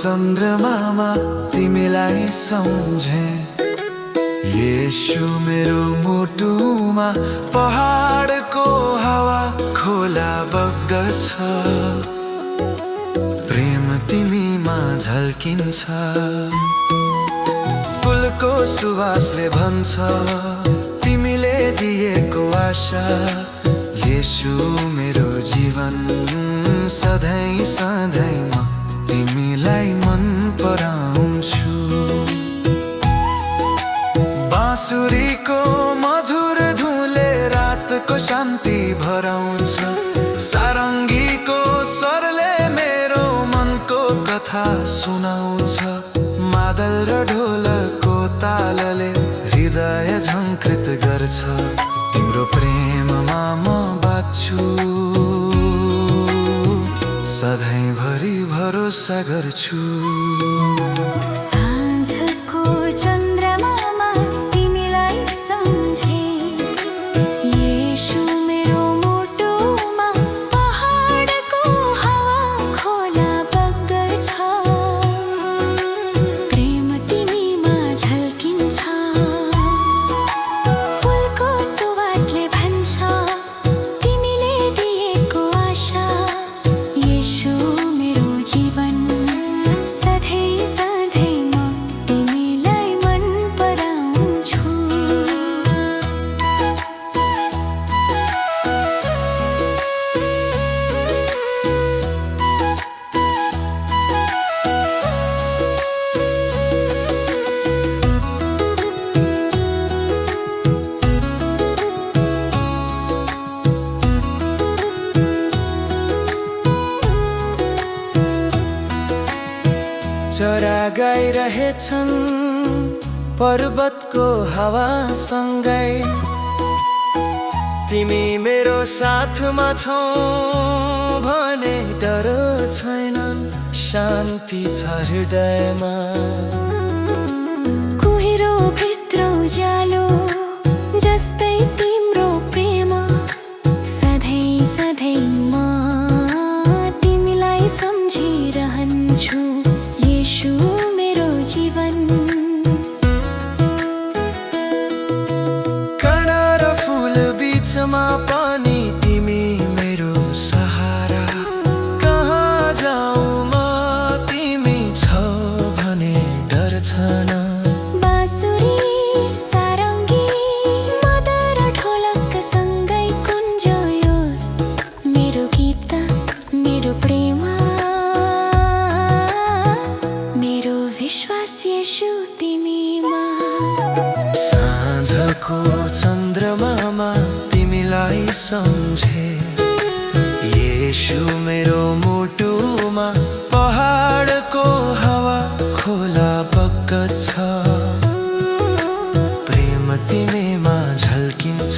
चन्द्रमामा तिमीलाई सम्झे। येशू मेरो मुटुमा पहाडको हावा खोला बग्दछ। प्रेम तिमीमा झल्किन्छ। फुलको सुवासले भन्छ तिमीले दिएको आशा। येशू मेरो जीवन सधैँ सधैँ म तिमीलाई मन पराउँछु। बाँसुरीको मधुर धुनले रातको शान्ति भराउँछ। सारङ्गीको स्वरले मेरो मनको कथा सुनाउँछ। मादल र ढोलको तालले हृदय झङ्कृत गर्छ। तिम्रो प्रेममा म बाँच्छु, सधैँभरि भरोसा गर्छु। साँझको चन्द्रमामा तिमीलाई सम्झे। येशू मेरो मुटुमा पहाडको हावा खोला बग्दछ। प्रेम तिमीमा झल्किन्छ। फुलको सुवासले भन्छ तिमीले दिएको आशा। येशू मेरो जीवन सधैँ सधैँ म तिमीलाई मन पराउँछु। चरा गाइरहेछन् पर्वतको हावासँगै। तिमी मेरो साथमा छौ भने डर छैन। शान्ति छ हृदयमा। कुहिरो भित्र उज्यालो जस्तै तिम्रो प्रेम। सधैँ सधैँ म तिमीलाई सम्झिरहन्छु। येशू मेरो जीवन। कणा र फुल बीचमा पानी तिमी मेरो सहारा। कहाँ जाऊ म तिमी छौ भने डर छैन। बाँसुरी सारङ्गी मदर ढोलकसँगै गुन्जयोस् मेरो गीत मेरो प्रेम। मेरो विश्वास येशू तिमीमा। साँझको चन्द्रमामा तिमीलाई सम्झे। येशू मेरो मुटुमा पहाडको हावा खोला बग्दछ। प्रेम तिमीमा झल्किन्छ।